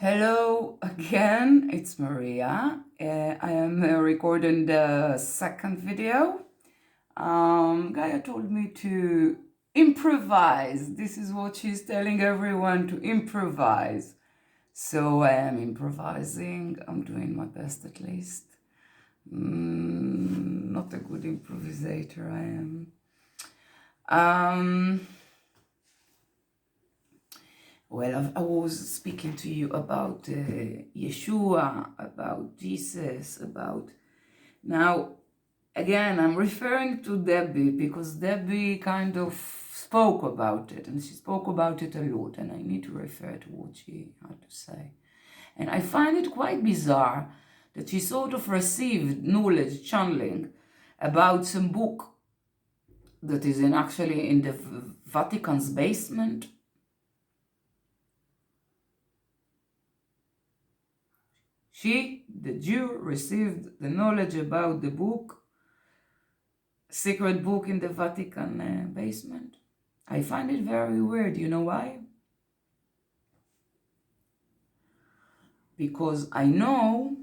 Hello again, it's Maria. I am recording the second video. Gaya told me to improvise. This is what she's telling everyone, to improvise. So I am improvising. I'm doing my best at least. Not a good improvisator, I am. Well, I was speaking to you about Yeshua, about Jesus, about... Now, again, I'm referring to Debbie because Debbie kind of spoke about it, and she spoke about it a lot, and I need to refer to what she had to say. And I find it quite bizarre that she sort of received knowledge channeling about some book that is actually in the Vatican's basement. She, the Jew, received the knowledge about the book, secret book in the Vatican basement. I find it very weird. You know why? Because I know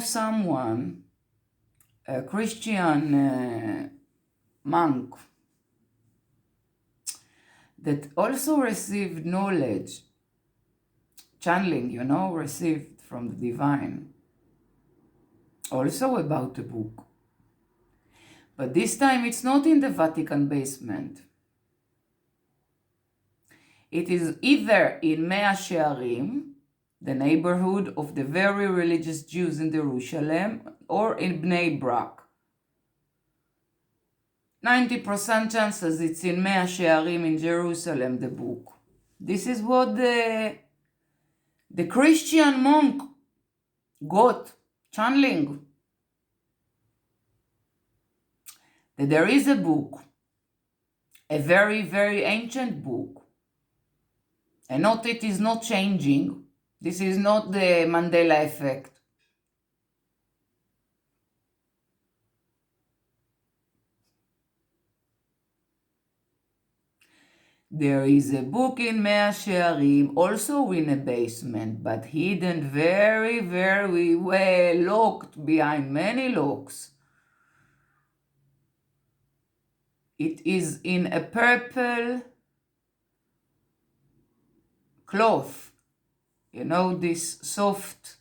someone, a Christian monk, that also received knowledge, channeling, received from the divine, also about the book. But this time it's not in the Vatican basement. It is either in Mea Shearim, the neighborhood of the very religious Jews in Jerusalem, or in Bnei Brak. 90% chances it's in Mea Shearim in Jerusalem, the book. This is what the Christian monk got, channeling. That there is a book, a very, very ancient book, and it is not changing. This is not the Mandela effect. There is a book in Mea Shearim, also in a basement, but hidden very, very well, locked behind many locks. It is in a purple cloth. You know, this soft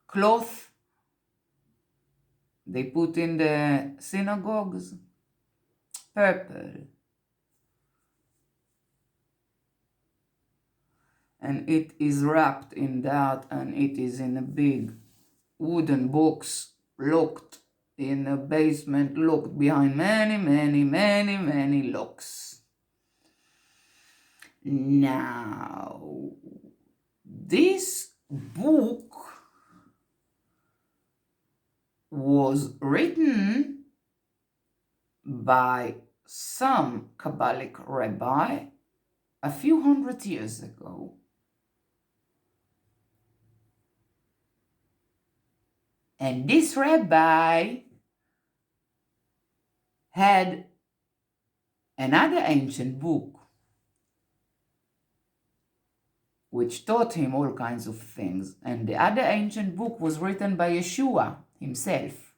cloth they put in the synagogues? Purple. And it is wrapped in that, and it is in a big wooden box, locked in a basement, locked behind many, many, many, many locks. Now, this book was written by some Kabbalic rabbi a few hundred years ago. And this rabbi had another ancient book which taught him all kinds of things. And the other ancient book was written by Yeshua himself.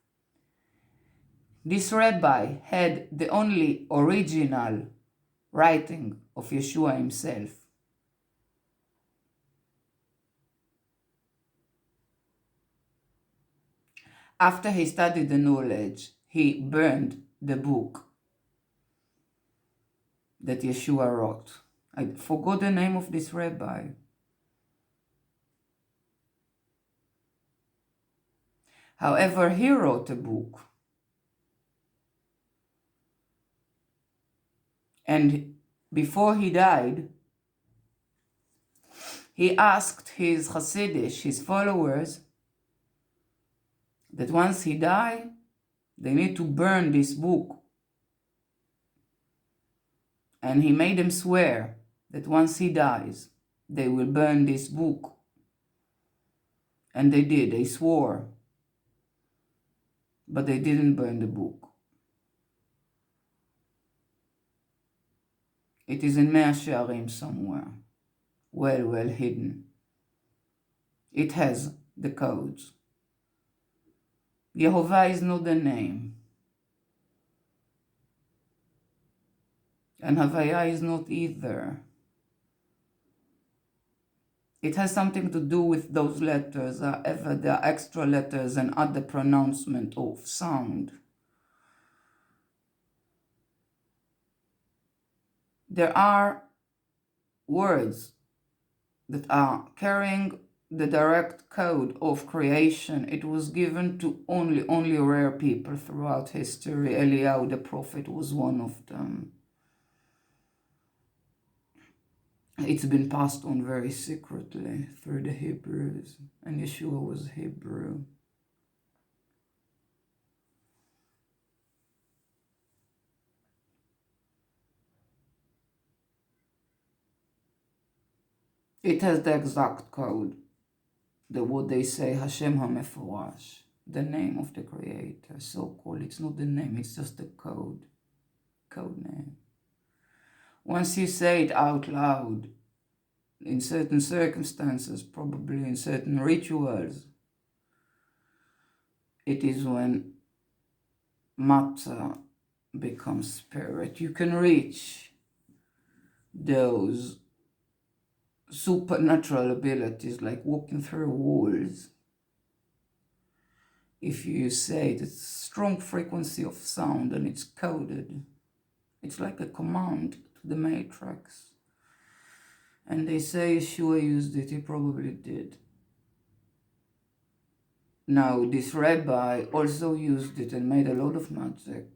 This rabbi had the only original writing of Yeshua himself. After he studied the knowledge, he burned the book that Yeshua wrote. I forgot the name of this rabbi. However, he wrote a book. And before he died, he asked his Hasidish, his followers, that once he died, they need to burn this book. And he made them swear that once he dies, they will burn this book. And they did, they swore. But they didn't burn the book. It is in Mea Shearim somewhere, well hidden. It has the codes. Yehovah is not the name. And Havaya is not either. It has something to do with those letters, ever there are extra letters and other pronouncement of sound. There are words that are carrying the direct code of creation. It was given to only rare people throughout history. Eliyahu the prophet was one of them. It's been passed on very secretly through the Hebrews, and Yeshua was Hebrew. It has the exact code, what they say, Hashem HaMeforash, the name of the Creator, so-called. It's not the name, it's just the code name. Once you say it out loud, in certain circumstances, probably in certain rituals, it is when matter becomes spirit. You can reach those supernatural abilities like walking through walls. If you say it, it's a strong frequency of sound and it's coded. It's like a command to the matrix. And they say Yeshua used it, he probably did. Now, this rabbi also used it and made a lot of magic.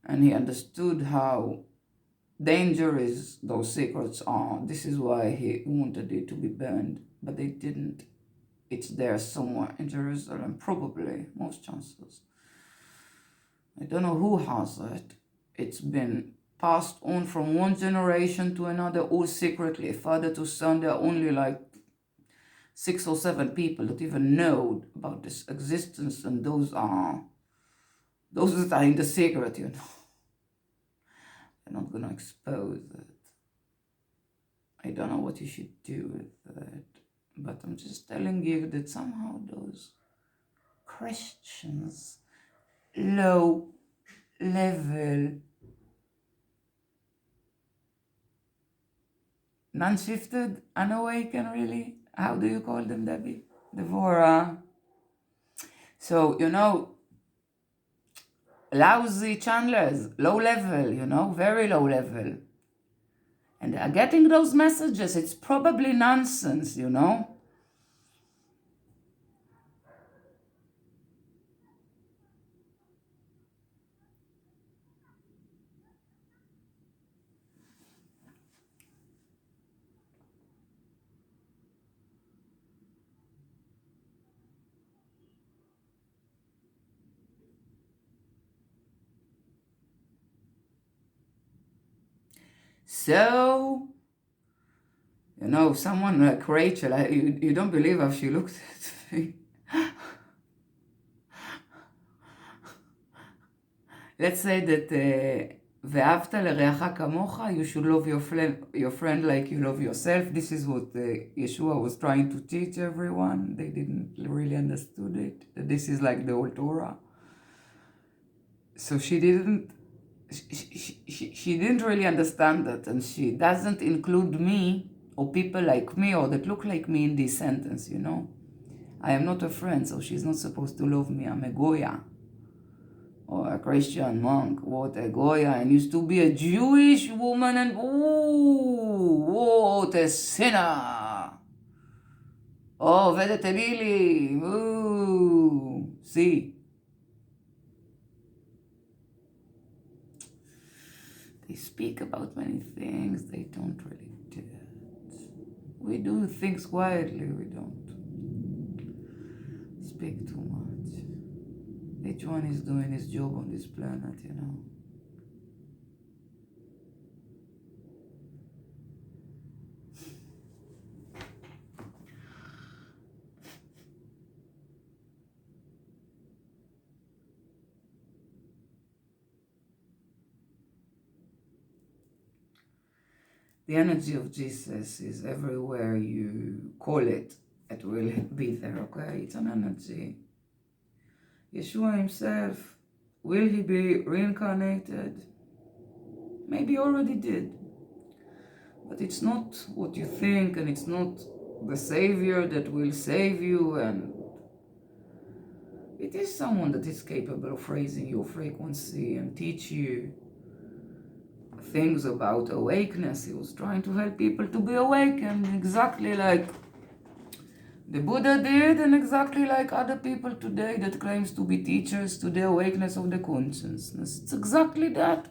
And he understood how dangerous those secrets are. This is why he wanted it to be burned, but they didn't. It's there somewhere in Jerusalem, probably, most chances. I don't know who has it. It's been passed on from one generation to another, all secretly, father to son. There are only like 6 or 7 people that even know about this existence, and those that are in the secret, you know. I'm not going to expose it. I don't know what you should do with it, but I'm just telling you that somehow those Christians, low level, non-shifted, unawakened, really? How do you call them, Debbie? Devora. So, you know, lousy channelers, low level, you know, very low level. And they are getting those messages. It's probably nonsense, you know. So, you know, someone like Rachel, you don't believe how she looks at me. Let's say that ואהבת לרעך כמוך, you should love your friend like you love yourself. This is what Yeshua was trying to teach everyone. They didn't really understood it. That this is like the whole Torah. So she didn't really understand that, and she doesn't include me or people like me or that look like me in this sentence, you know. I am not a friend, so she's not supposed to love me. I'm a Goya or a Christian monk. What a Goya, and used to be a Jewish woman, and ooh, what a sinner. Oh, עובדת אלילים, ooh, see. They speak about many things, they don't really do it. We do things quietly, we don't speak too much. Each one is doing his job on this planet, you know. The energy of Jesus is everywhere you call it. It will be there, okay? It's an energy. Yeshua himself, will he be reincarnated? Maybe he already did. But it's not what you think, and it's not the Savior that will save you, and it is someone that is capable of raising your frequency and teach you things about awakeness. He was trying to help people to be awakened, exactly like the Buddha did, and exactly like other people today that claims to be teachers to the awakeness of the consciousness. It's exactly that.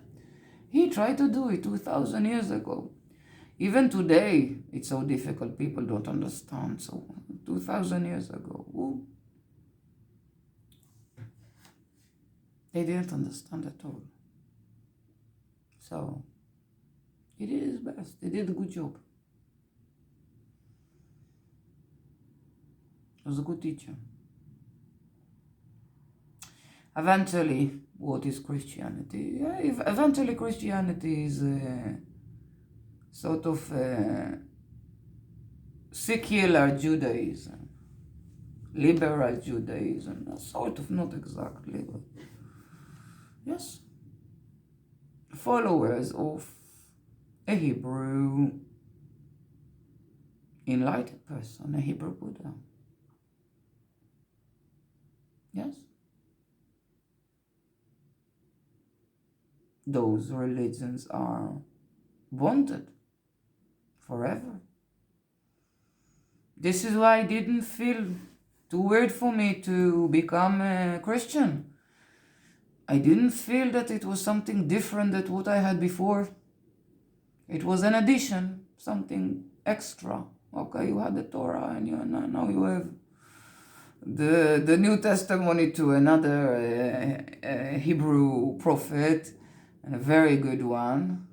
He tried to do it 2,000 years ago. Even today, it's so difficult. People don't understand. So 2,000 years ago, they didn't understand at all. So he did his best. He did a good job. He was a good teacher. Eventually, what is Christianity? Eventually, Christianity is sort of secular Judaism, liberal Judaism, sort of, not exactly, but yes, followers of a Hebrew enlightened person, a Hebrew Buddha. Yes. Those religions are wanted forever. This is why it didn't feel too weird for me to become a Christian. I didn't feel that it was something different than what I had before. It was an addition, something extra. Okay, you had the Torah, and now you have the New Testimony to another Hebrew prophet, and a very good one.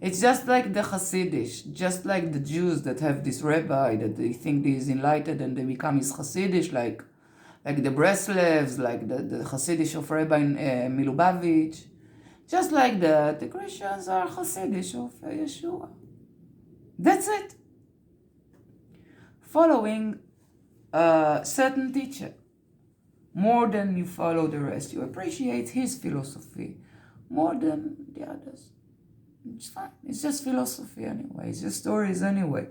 It's just like the Hasidish, just like the Jews that have this rabbi that they think he is enlightened and they become his Hasidish, like the Breslevs, like the Hasidish of Rabbi Milubavitch. Just like that, the Christians are Hasidish of Yeshua. That's it. Following a certain teacher more than you follow the rest. You appreciate his philosophy more than the others. It's fine. It's just philosophy anyway. It's just stories anyway.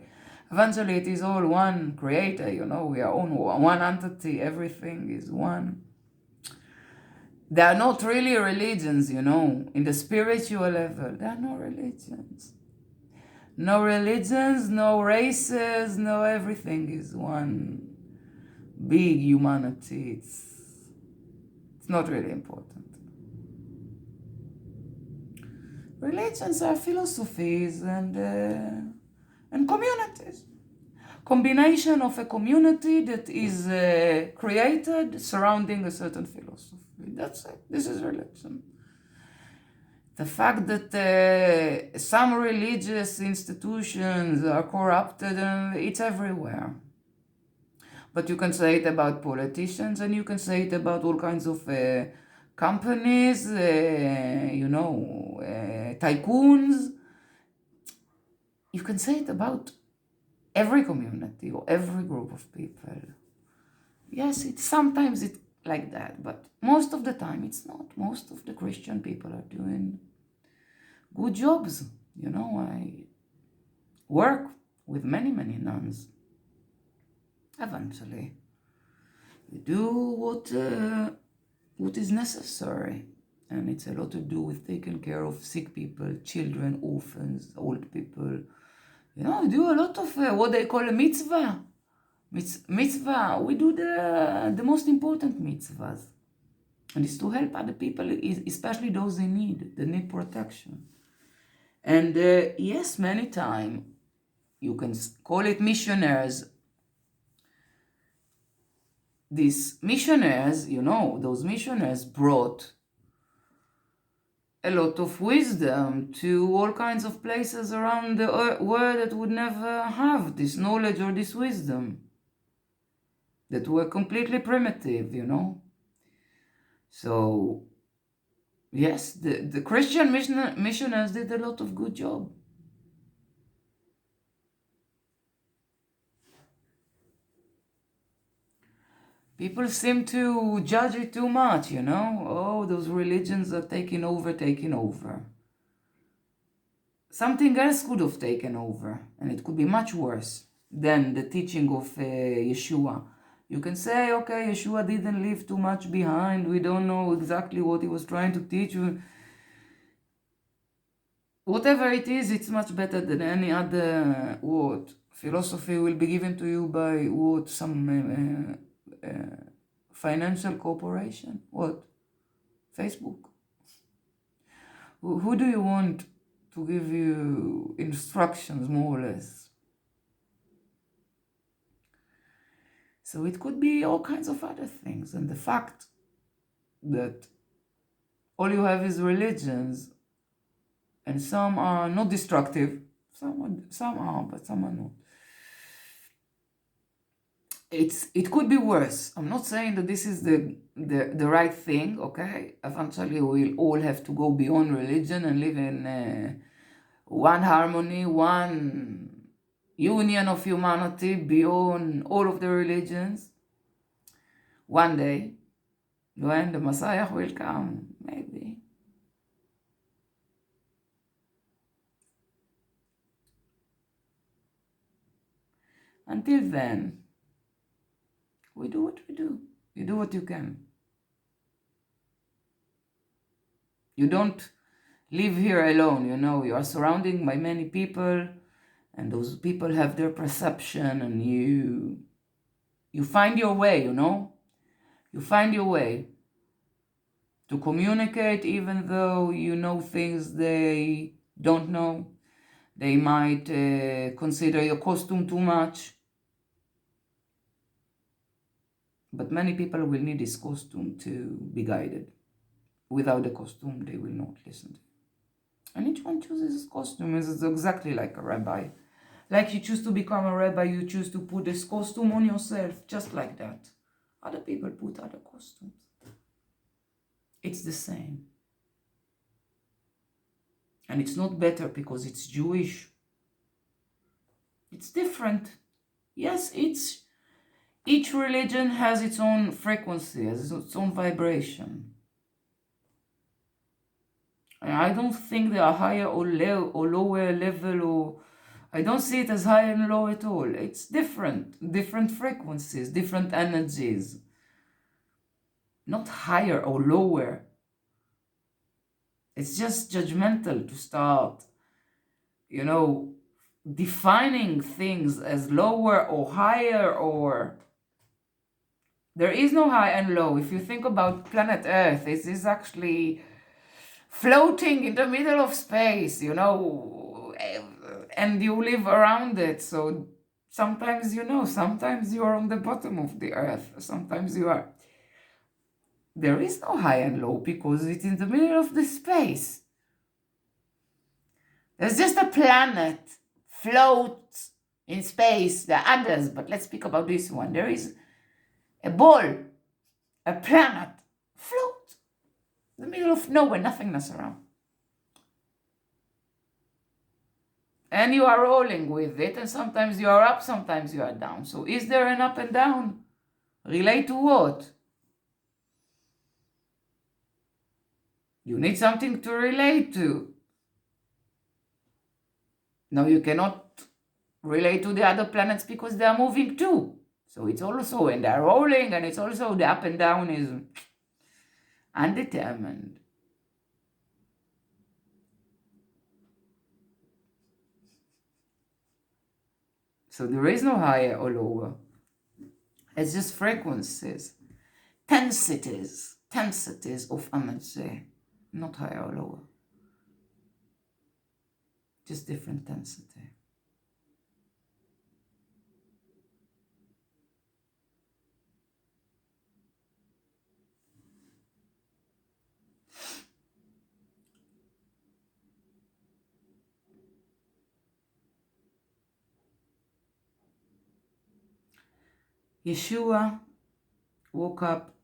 Eventually, it is all one creator, we are one entity. Everything is one. They are not really religions, in the spiritual level. There are no religions. No religions, no races, no everything is one big humanity. It's not really important. Religions are philosophies and communities. Combination of a community that is created surrounding a certain philosophy. That's it. This is religion. The fact that some religious institutions are corrupted, it's everywhere. But you can say it about politicians, and you can say it about all kinds of companies, tycoons. You can say it about every community or every group of people. Yes, sometimes it's like that, but most of the time it's not. Most of the Christian people are doing good jobs. I work with many, many nuns. Eventually, you do what is necessary, and it's a lot to do with taking care of sick people, children, orphans, old people. You do a lot of what they call a mitzvah. Mitzvah, we do the most important mitzvahs. And it's to help other people, especially those in need, that need protection. And yes, many times, you can call it missionaries. These missionaries, those missionaries brought a lot of wisdom to all kinds of places around the world that would never have this knowledge or this wisdom, that were completely primitive, So Yes, the Christian missionaries did a lot of good job. People seem to judge it too much, you know? Oh, those religions are taking over, taking over. Something else could have taken over, and it could be much worse than the teaching of Yeshua. You can say, okay, Yeshua didn't leave too much behind. We don't know exactly what he was trying to teach you. Whatever it is, it's much better than any other philosophy will be given to you by some financial corporation. Facebook. Who do you want to give you instructions, more or less? So it could be all kinds of other things. And the fact that all you have is religions, and some are not destructive, some are, but some are not. It could be worse. I'm not saying that this is the right thing, okay? Eventually we'll all have to go beyond religion and live in one harmony, one union of humanity beyond all of the religions. One day, when the Messiah will come, maybe. Until then, we do what we do. You do what you can. You don't live here alone, you know. You are surrounded by many people, and those people have their perception, and you find your way, you know. You find your way to communicate, even though you know things they don't know. They might consider your costume too much. But many people will need this costume to be guided. Without the costume, they will not listen to you. And each one chooses his costume. It's exactly like a rabbi. Like you choose to become a rabbi, you choose to put this costume on yourself, just like that. Other people put other costumes. It's the same. And it's not better because it's Jewish. It's different. Yes, each religion has its own frequency, has its own vibration. I don't think they are higher or lower level, or I don't see it as high and low at all. It's different frequencies, different energies. Not higher or lower. It's just judgmental to start, you know, defining things as lower or higher, or there is no high and low. If you think about planet Earth, it is actually floating in the middle of space, you know, and you live around it. So sometimes, you know, sometimes you are on the bottom of the earth, sometimes you are. There is no high and low because it's in the middle of the space. There's just a planet floats in space. There are others, but let's speak about this one. There is a ball, a planet, float in the middle of nowhere, nothingness around. And you are rolling with it, and sometimes you are up, sometimes you are down. So is there an up and down? Relate to what? You need something to relate to. Now you cannot relate to the other planets because they are moving too. So it's also, and they're rolling, and it's also the up and down is undetermined. So there is no higher or lower. It's just frequencies, tensities of energy, not higher or lower. Just different density. Yeshua woke up,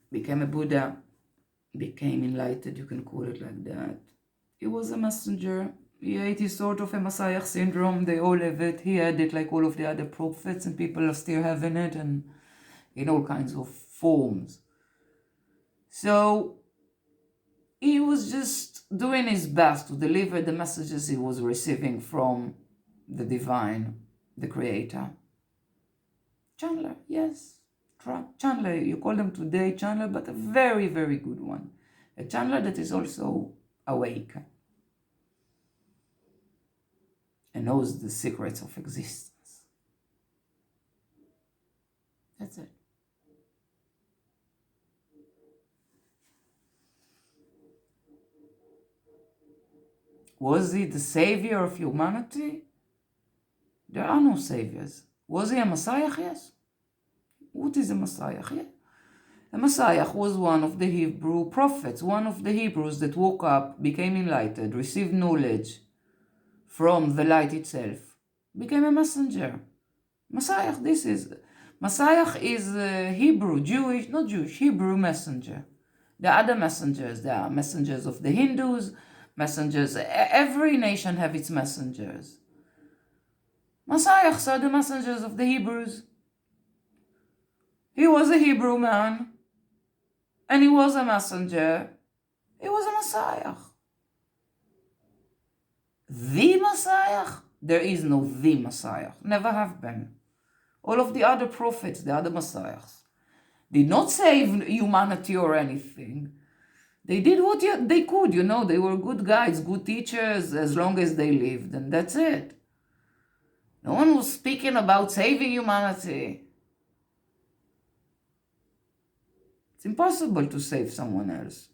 became a Buddha, became enlightened, you can call it like that. He was a messenger. Yeah, it is sort of a Messiah syndrome. They all have it. He had it like all of the other prophets, and people are still having it, and in all kinds of forms. So he was just doing his best to deliver the messages he was receiving from the divine, the creator. Chandler, yes. Chandler, you call them today Chandler, but a very, very good one. A Chandler that is also awake and knows the secrets of existence. That's it. Was he the savior of humanity? There are no saviors. Was he a Messiah? Yes. What is a Messiah? Yeah. A Messiah was one of the Hebrew prophets, one of the Hebrews that woke up, became enlightened, received knowledge from the light itself, became a messenger. Messiah is Hebrew, Jewish, not Jewish, Hebrew messenger. There are other messengers. There are messengers of the Hindus, messengers. Every nation have its messengers. Messiah are the messengers of the Hebrews. He was a Hebrew man, and he was a messenger. He was a Messiah. The Messiah? There is no the Messiah. Never have been. All of the other prophets, the other Messiahs, did not save humanity or anything. They did what they could, They were good guides, good teachers, as long as they lived, and that's it. No one was speaking about saving humanity. It's impossible to save someone else.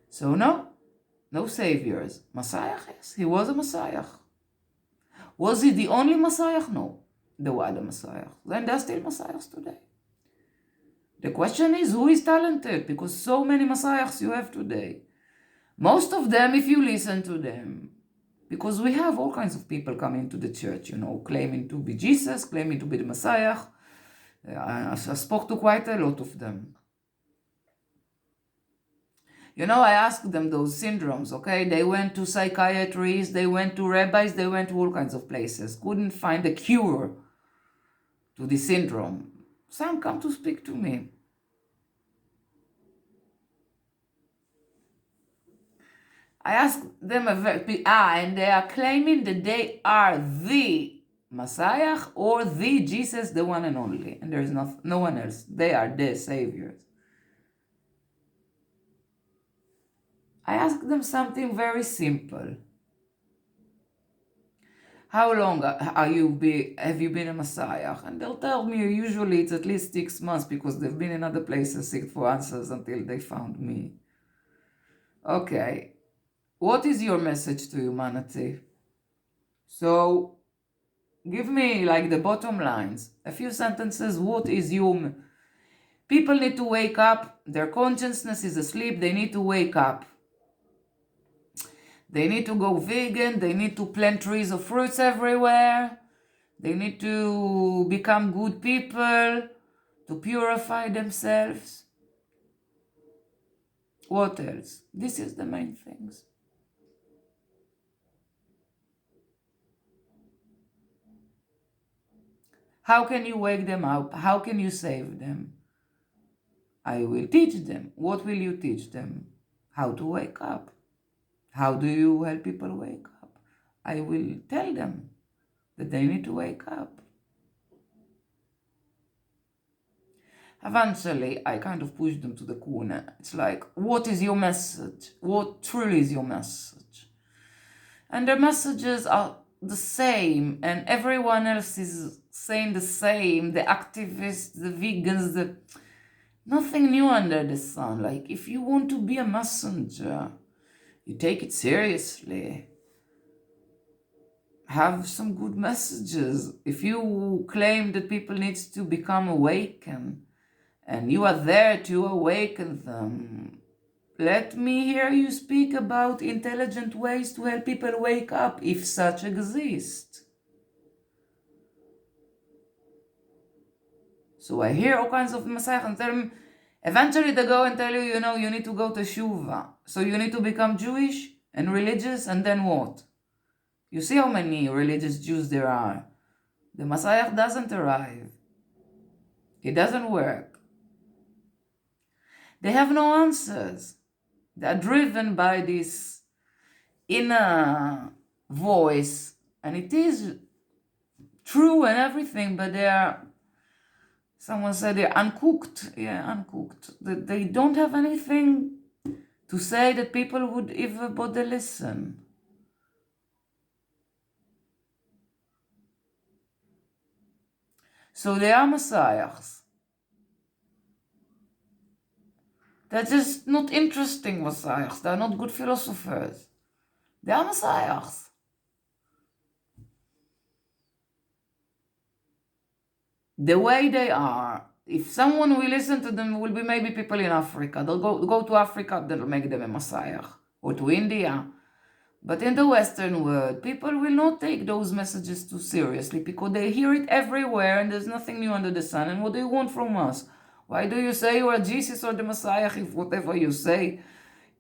So no saviors. Messiah, yes, he was a Messiah. Was he the only Messiah? No. There were other Messiahs. And there are still Messiahs today. The question is, who is talented? Because so many Messiahs you have today. Most of them, if you listen to them, because we have all kinds of people coming to the church, claiming to be Jesus, claiming to be the Messiah. I spoke to quite a lot of them. I asked them those syndromes, okay? They went to psychiatrists, they went to rabbis, they went to all kinds of places. Couldn't find a cure to the syndrome. Some come to speak to me. I asked them, and they are claiming that they are the Messiah or the Jesus, the one and only. And there is no one else. They are the saviors. I asked them something very simple. How long have you been a Messiah? And they'll tell me usually it's at least 6 months because they've been in other places seeking for answers until they found me. Okay, what is your message to humanity? So, give me like the bottom lines, a few sentences. What is human? People need to wake up. Their consciousness is asleep. They need to wake up. They need to go vegan. They need to plant trees of fruits everywhere. They need to become good people, to purify themselves. What else? This is the main things. How can you wake them up? How can you save them? I will teach them. What will you teach them? How to wake up. How do you help people wake up? I will tell them that they need to wake up. Eventually, I kind of push them to the corner. It's like, what is your message? What truly is your message? And their messages are the same, and everyone else is saying the same. The activists, the vegans, nothing new under the sun. Like, if you want to be a messenger, you take it seriously. Have some good messages. If you claim that people need to become awakened, and you are there to awaken them, let me hear you speak about intelligent ways to help people wake up, if such exist. So I hear all kinds of Messiah and tell them, eventually they go and tell you, you need to go to Shuva. So you need to become Jewish and religious, and then what? You see how many religious Jews there are. The Messiah doesn't arrive. It doesn't work. They have no answers. They are driven by this inner voice, and it is true and everything, but they are, someone said they're uncooked. Yeah, uncooked. They don't have anything to say that people would even bother listen. So they are messiahs. They're just not interesting messiahs. They're not good philosophers. They are messiahs. The way they are, if someone will listen to them, will be maybe people in Africa. They'll go to Africa, that'll make them a messiah. Or to India. But in the Western world, people will not take those messages too seriously because they hear it everywhere and there's nothing new under the sun. And what do you want from us? Why do you say you are Jesus or the Messiah if whatever you say,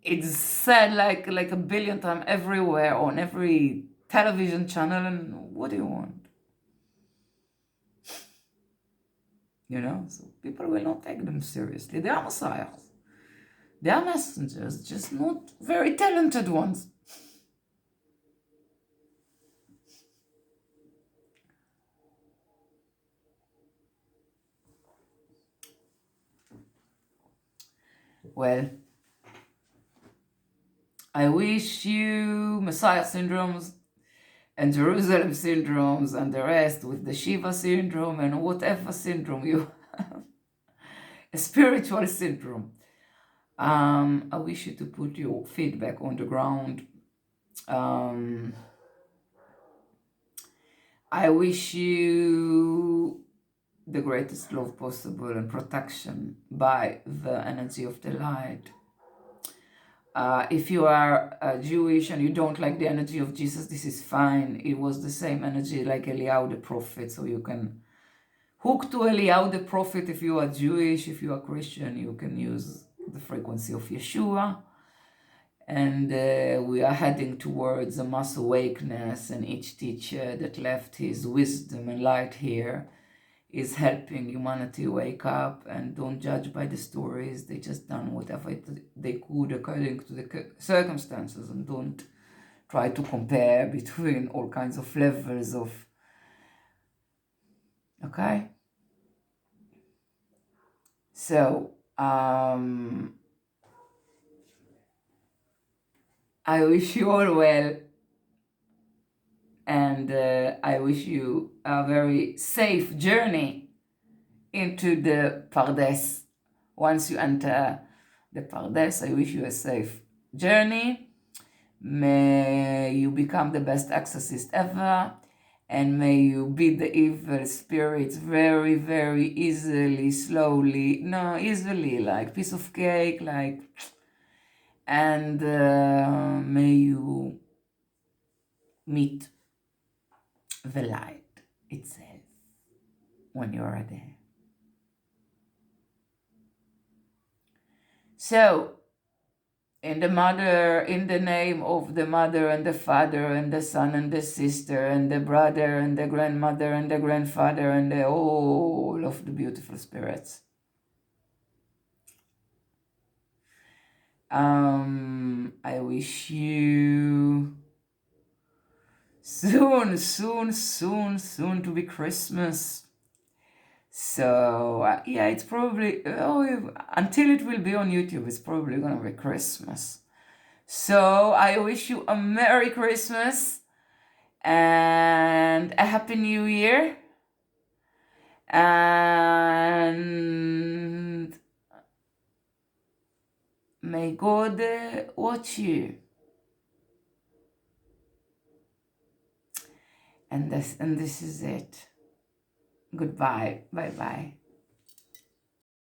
it's said like a billion times everywhere on every television channel? And what do you want? So people will not take them seriously. They are messiahs. They are messengers, just not very talented ones. Well, I wish you Messiah syndromes and Jerusalem syndromes and the rest with the Shiva syndrome and whatever syndrome you have, a spiritual syndrome. I wish you to put your feedback on the ground. I wish you the greatest love possible and protection by the energy of the light. If you are Jewish and you don't like the energy of Jesus, this is fine. It was the same energy like Eliyahu the prophet, so you can hook to Eliyahu the prophet. If you are Jewish, if you are Christian, you can use the frequency of Yeshua. And we are heading towards a mass awakeness, and each teacher that left his wisdom and light here is helping humanity wake up and don't judge by the stories. They just done whatever they could according to the circumstances, and don't try to compare between all kinds of levels of, okay? So, I wish you all well, and I wish you a very safe journey into the Pardes. Once you enter the Pardes, I wish you a safe journey. May you become the best exorcist ever, and may you beat the evil spirits very, very easily, slowly, easily, like piece of cake, and may you meet the light itself when you are there. So, in the name of the mother and the father and the son and the sister and the brother and the grandmother and the grandfather and all of the beautiful spirits. I wish you soon to be Christmas. So yeah, it's probably, until it will be on YouTube, it's probably gonna be Christmas. So I wish you a Merry Christmas and a Happy New Year. And may God watch you. And this is it. Goodbye. Bye-bye.